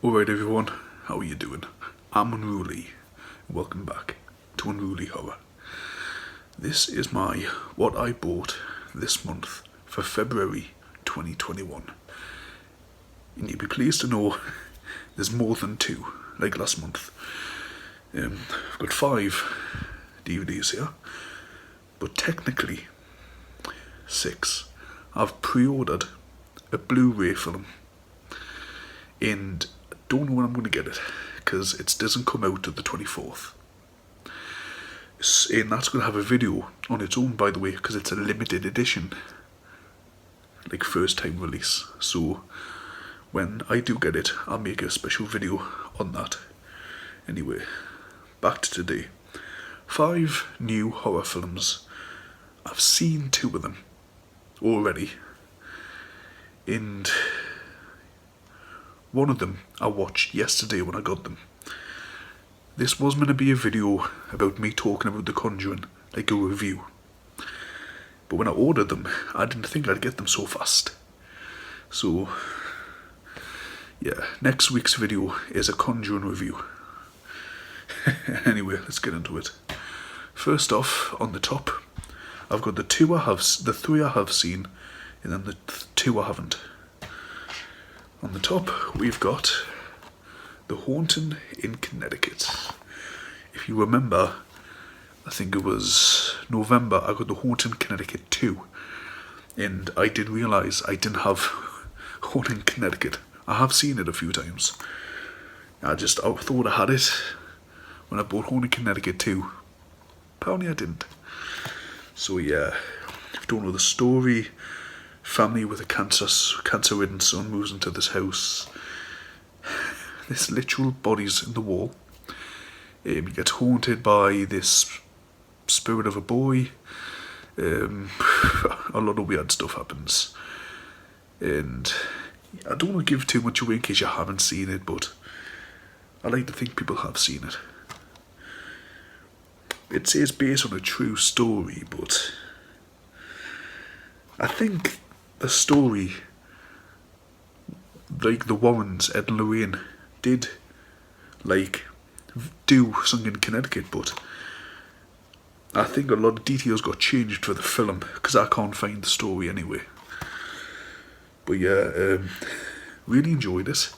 Alright everyone, how are you doing? I'm Unruly. Welcome back to Unruly Horror. This is my what I bought this month for February 2021. And you'll be pleased to know there's more than two, like last month. I've got 5 DVDs here, but technically 6. I've pre-ordered a Blu-ray film, and I don't know when I'm going to get it because it doesn't come out till the 24th. And that's going to have a video on its own, by the way, because it's a limited edition, like first time release. So when I do get it, I'll make a special video on that. Anyway, back to today. 5 new horror films. I've seen 2 of them already, and one of them I watched yesterday when I got them. This was meant to be a video about me talking about The Conjuring, like a review. But when I ordered them, I didn't think I'd get them so fast. So, yeah, next week's video is a Conjuring review. Anyway, let's get into it. First off, on the top, I've got the 3 I have seen, and then the 2 I haven't. On the top, we've got The Haunting in Connecticut. If you remember, I think it was November, I got The Haunting in Connecticut 2. And I did realise I didn't have Haunting in Connecticut. I have seen it a few times. I thought I had it when I bought Haunting in Connecticut 2. Apparently I didn't. So yeah, if you don't know the story, family with a cancer-ridden son moves into this house. There's literal bodies in the wall. He gets haunted by this spirit of a boy. A lot of weird stuff happens. And I don't want to give too much away in case you haven't seen it, but I like to think people have seen it. It says based on a true story, but I think the story, like the Warrens, Ed and Lorraine, did do something in Connecticut, but I think a lot of details got changed for the film because I can't find the story anyway. But yeah, really enjoyed it,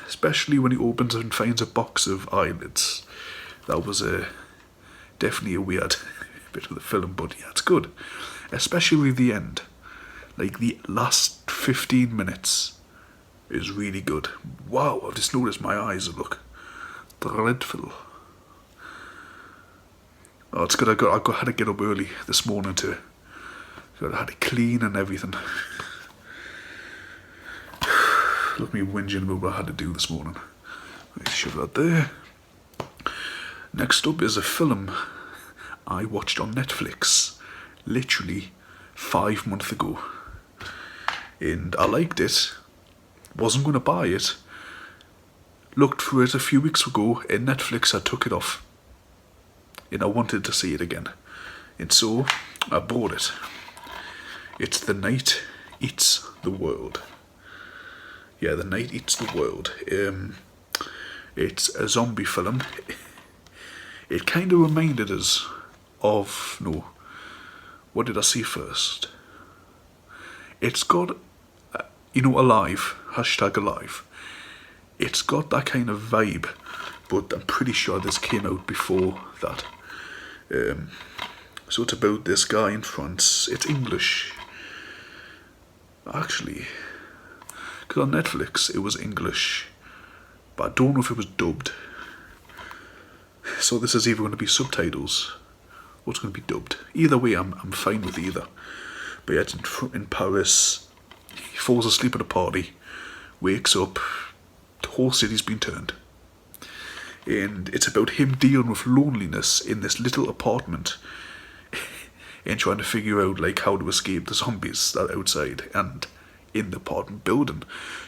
especially when he opens and finds a box of eyelids. That was definitely a weird bit of the film, but yeah, it's good, especially the end. Like the last 15 minutes is really good. Wow, I've just noticed my eyes look dreadful. Oh, it's good. I had to get up early this morning I had to clean and everything. Look at me whinging about what I had to do this morning. Let's shove that there. Next up is a film I watched on Netflix literally 5 months ago. And I liked it. Wasn't going to buy it. Looked for it a few weeks ago, and Netflix had took it off. And I wanted to see it again. And so I bought it. It's The Night Eats the World. Yeah, The Night Eats the World. It's a zombie film. It kind of reminded us of... No. What did I see first? It's got... Alive. #Alive. It's got that kind of vibe. But I'm pretty sure this came out before that. So it's about this guy in France. It's English. Actually... Because on Netflix it was English. But I don't know if it was dubbed. So this is either going to be subtitles or it's going to be dubbed. Either way, I'm fine with either. But yeah, it's in Paris. He falls asleep at a party, wakes up, the whole city's been turned. And it's about him dealing with loneliness in this little apartment and trying to figure out how to escape the zombies that are outside and in the apartment building,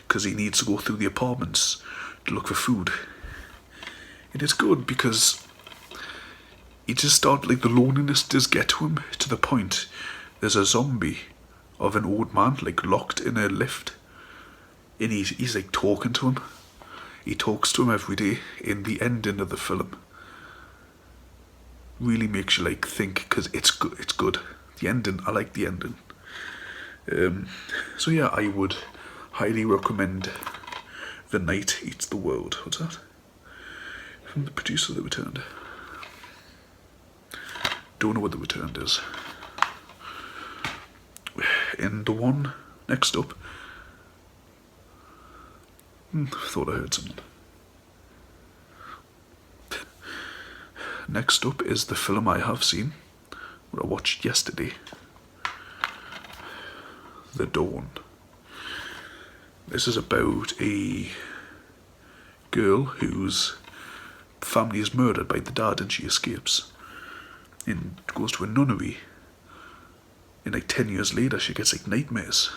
because he needs to go through the apartments to look for food. And it's good because he just started, the loneliness does get to him to the point there's a zombie of an old man locked in a lift, and he's talking to him, he talks to him every day. In the ending of the film, really makes you like think, because it's good. It's good. The ending, I like the ending. So yeah, I would highly recommend The Night Eats the World. What's that? From the producer that returned. Don't know what the returned is. And the one next up, thought I heard something. Next up is the film I have seen, what I watched yesterday, The Dawn. This is about a girl whose family is murdered by the dad and she escapes and goes to a nunnery. And like 10 years later she gets like nightmares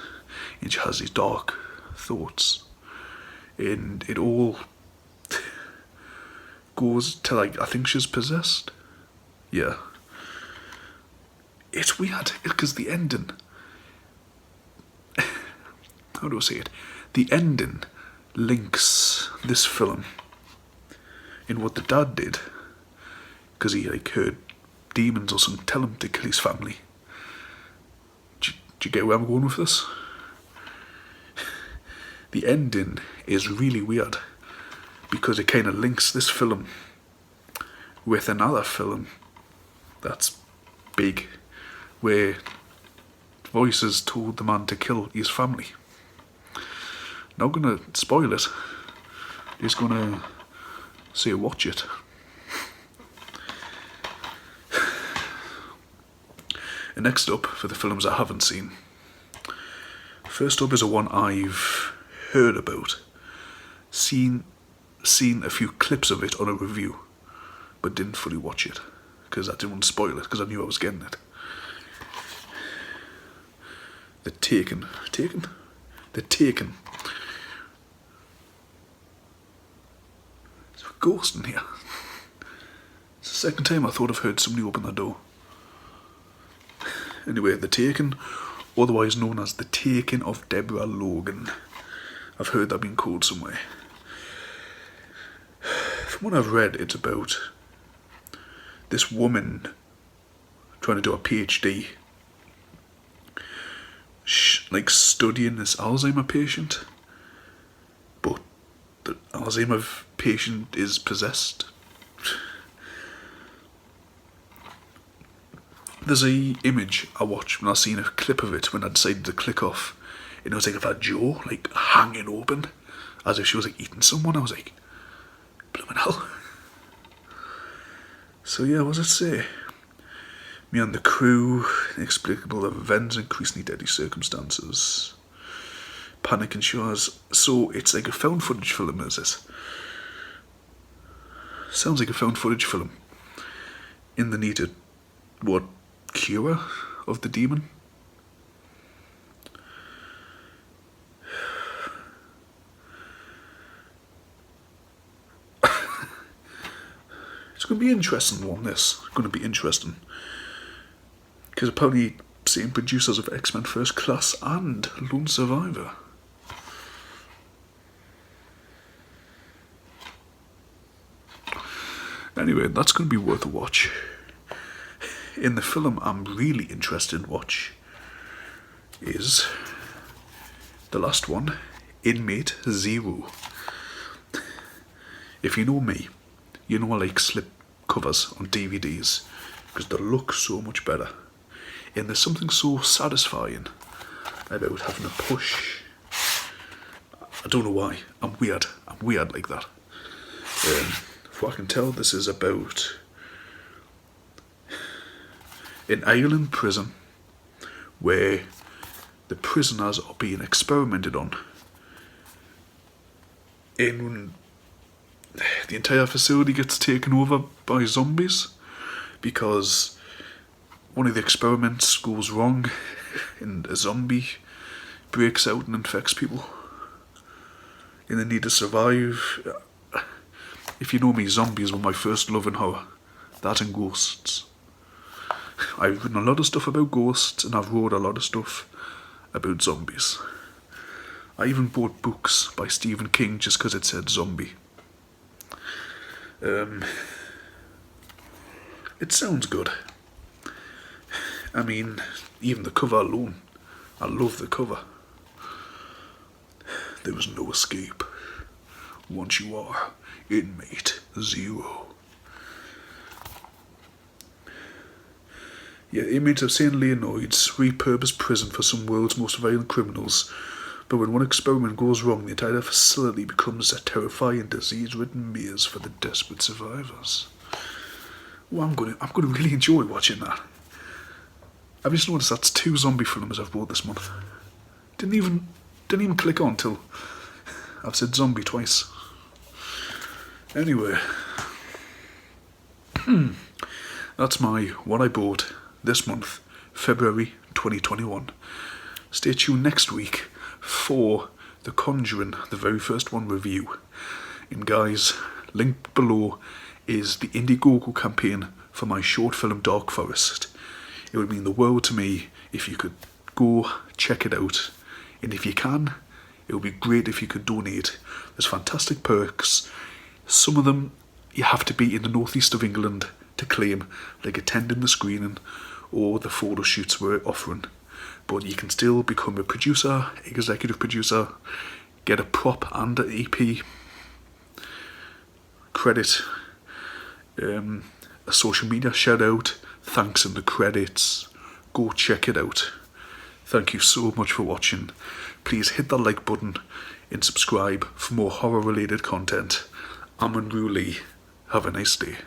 and she has these dark thoughts. And it all goes to like, I think she's possessed. Yeah. It's weird because the ending, how do I say it? The ending links this film in what the dad did, because he like heard demons or something tell him to kill his family. Do you get where I'm going with this? The ending is really weird because it kind of links this film with another film that's big, where voices told the man to kill his family. Not gonna spoil it, just gonna say watch it. And next up, for the films I haven't seen, first up is a one I've heard about, seen a few clips of it on a review, but didn't fully watch it because I didn't want to spoil it because I knew I was getting it. The Taken. There's a ghost in here. It's the second time I thought I've heard somebody open the door. Anyway, The Taken, otherwise known as The Taking of Deborah Logan. I've heard that being called somewhere. From what I've read, it's about this woman trying to do a PhD, like studying this Alzheimer patient, but the Alzheimer patient is possessed. There's a image I watched when I seen a clip of it when I decided to click off, and it was like of her jaw like hanging open as if she was like eating someone. I was like, blooming hell. So yeah, what does it say? Me and the crew, inexplicable events, increasingly deadly circumstances, panic ensures. So it's like a found footage film, is it? Sounds like a found footage film. In the needed, what, cure of the demon? It's going to be an interesting one, this. It's going to be interesting. Because apparently same producers of X-Men First Class and Lone Survivor. Anyway, that's going to be worth a watch. In the film I'm really interested in watch is the last one, Inmate Zero. If you know me, you know I like slip covers on DVDs because they look so much better. And there's something so satisfying about having a push. I don't know why. I'm weird like that. If I can tell, this is about an Ireland prison where the prisoners are being experimented on. And the entire facility gets taken over by zombies because one of the experiments goes wrong and a zombie breaks out and infects people. And they need to survive. If you know me, zombies were my first love in horror. That and ghosts. I've written a lot of stuff about ghosts and I've wrote a lot of stuff about zombies. I even bought books by Stephen King just because it said zombie. It sounds good. I mean, even the cover alone, I love the cover. There is no escape once you are Inmate Zero. Yeah, inmates of St. Leonard's repurposed prison for some world's most violent criminals. But when one experiment goes wrong, the entire facility becomes a terrifying, disease-ridden maze for the desperate survivors. Well, I'm gonna really enjoy watching that. I've just noticed that's 2 zombie films I've bought this month. Didn't even click on till I've said zombie twice. Anyway, that's what I bought this month, February 2021. Stay tuned next week for The Conjuring, the very first one review. And guys, linked below is the Indiegogo campaign for my short film Dark Forest. It would mean the world to me if you could go check it out. And if you can, it would be great if you could donate. There's fantastic perks. Some of them you have to be in the northeast of England to claim, like attending the screening or the photo shoots we're offering. But you can still become a producer, executive producer, get a prop and an EP credit, a social media shout out, thanks in the credits. Go check it out. Thank you so much for watching. Please hit that like button and subscribe for more horror related content. I'm Andrew Lee. Have a nice day.